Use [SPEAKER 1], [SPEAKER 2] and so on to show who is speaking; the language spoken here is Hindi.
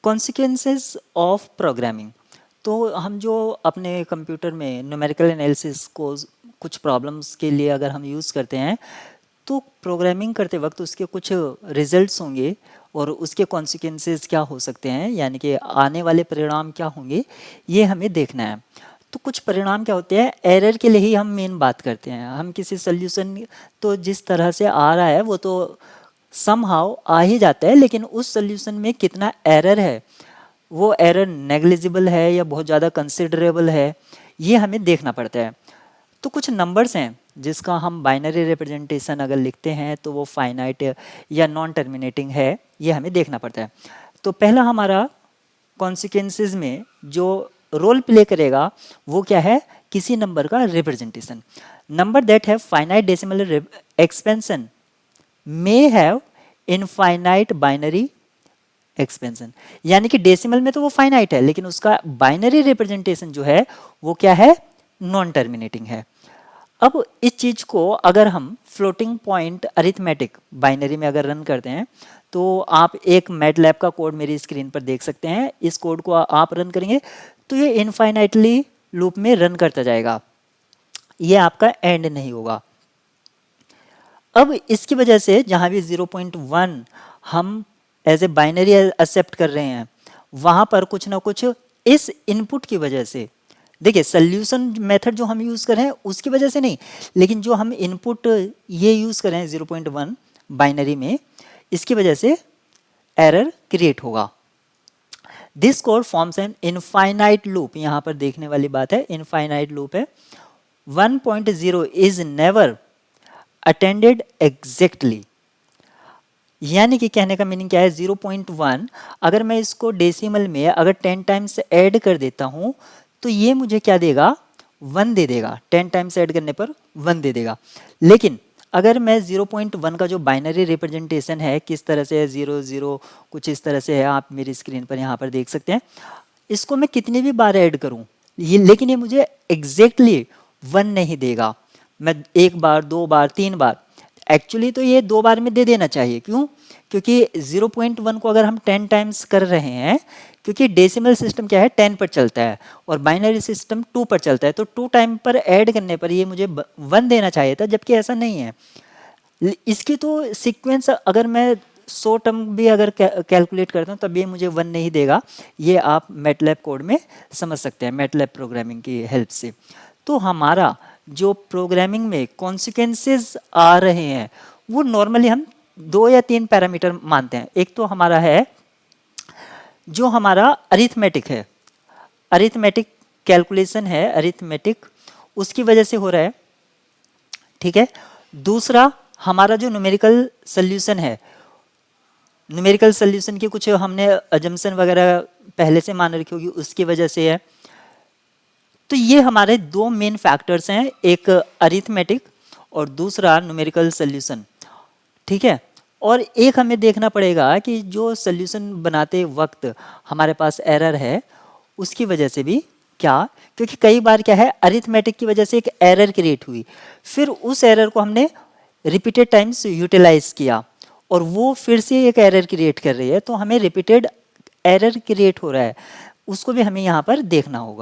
[SPEAKER 1] Consequences of programming. तो हम जो अपने कंप्यूटर में न्यूमेरिकल एनालिसिस को कुछ प्रॉब्लम्स के लिए अगर हम यूज़ करते हैं तो प्रोग्रामिंग करते वक्त उसके कुछ रिजल्ट्स होंगे और उसके कॉन्सिक्वेंसेस क्या हो सकते हैं, यानी कि आने वाले परिणाम क्या होंगे, ये हमें देखना है। तो कुछ परिणाम क्या होते हैं, एरर के लिए ही हम मेन बात करते हैं। हम किसी सल्यूशन तो जिस तरह से आ रहा है वो तो समहाउ आ ही जाता है, लेकिन उस सल्यूशन में कितना एरर है, वो एरर नेग्लिजिबल है या बहुत ज़्यादा कंसिडरेबल है, ये हमें देखना पड़ता है। तो कुछ नंबर्स हैं जिसका हम बाइनरी रिप्रेजेंटेशन अगर लिखते हैं तो वो फाइनाइट या नॉन टर्मिनेटिंग है, ये हमें देखना पड़ता है। तो पहला हमारा कॉन्सिक्वेंसेस में जो रोल प्ले करेगा वो क्या है, किसी नंबर का representation. Number that have finite decimal expansion may have infinite binary expansion, यानी कि डेसिमल में तो वो फाइनाइट है लेकिन उसका बाइनरी रिप्रेजेंटेशन जो है वो क्या है, नॉन टर्मिनेटिंग है। अब इस चीज को अगर हम फ्लोटिंग पॉइंट अरिथमेटिक बाइनरी में अगर रन करते हैं तो आप एक मैटलैब का कोड मेरी स्क्रीन पर देख सकते हैं। इस कोड को आप रन करेंगे तो ये इनफाइनाइटली लूप में रन करता जाएगा, ये आपका एंड नहीं होगा। अब इसकी वजह से जहां भी 0.1 हम एज ए बाइनरी एक्सेप्ट कर रहे हैं वहां पर कुछ ना कुछ इस इनपुट की वजह से, देखिए सॉल्यूशन मेथड जो हम यूज कर रहे हैं उसकी वजह से नहीं, लेकिन जो हम इनपुट ये यूज कर रहे हैं 0.1 बाइनरी में, इसकी वजह से एरर क्रिएट होगा। This code forms an infinite loop, यहां पर देखने वाली बात है, इनफाइनाइट लूप है। 1.0 इज नेवर अटेंडेड एग्जैक्टली, यानी कि कहने का मीनिंग क्या है, 0.1 अगर मैं इसको डेसिमल में अगर 10 टाइम्स ऐड कर देता हूं तो ये मुझे क्या देगा, 1 दे देगा। 10 टाइम्स ऐड करने पर 1 दे देगा। लेकिन अगर मैं 0.1 का जो बाइनरी रिप्रेजेंटेशन है किस तरह से है, 0 0 कुछ इस तरह से है, आप मेरी स्क्रीन पर यहाँ पर देख सकते हैं, इसको मैं कितनी भी बार ऐड करूँ ये, लेकिन ये मुझे एग्जैक्टली 1 नहीं देगा। मैं 1 बार 2 बार 3 बार, एक्चुअली तो ये 2 बार में दे देना चाहिए। क्यों, क्योंकि 0.1 को अगर हम 10 टाइम्स कर रहे हैं, क्योंकि डेसिमल सिस्टम क्या है 10 पर चलता है और बाइनरी सिस्टम 2 पर चलता है, तो 2 टाइम पर ऐड करने पर ये मुझे 1 देना चाहिए था, जबकि ऐसा नहीं है। इसकी तो सीक्वेंस अगर मैं 100 टर्म भी अगर कैलकुलेट करता हूँ तब ये मुझे 1 नहीं देगा। ये आप मैटलैब कोड में समझ सकते हैं मैटलैब प्रोग्रामिंग की हेल्प से। तो हमारा जो प्रोग्रामिंग में कॉन्सिक्वेंसेस आ रहे हैं वो नॉर्मली हम 2 या 3 पैरामीटर मानते हैं। एक तो हमारा है जो हमारा अरिथमेटिक है, अरिथमेटिक कैलकुलेशन है, अरिथमेटिक उसकी वजह से हो रहा है, ठीक है। दूसरा हमारा जो न्यूमेरिकल सॉल्यूशन है, न्यूमेरिकल सॉल्यूशन की कुछ हमने अजम्पशन वगैरह पहले से मान रखी होगी उसकी वजह से है। तो ये हमारे 2 मेन फैक्टर्स हैं, एक अरिथमेटिक और दूसरा न्यूमेरिकल सॉल्यूशन, ठीक है। और एक हमें देखना पड़ेगा कि जो सॉल्यूशन बनाते वक्त हमारे पास एरर है उसकी वजह से भी क्या, क्योंकि कई बार क्या है अरिथमेटिक की वजह से एक एरर क्रिएट हुई, फिर उस एरर को हमने रिपीटेड टाइम्स यूटिलाइज किया और वो फिर से एक एरर क्रिएट कर रही है, तो हमें रिपीटेड एरर क्रिएट हो रहा है, उसको भी हमें यहाँ पर देखना होगा।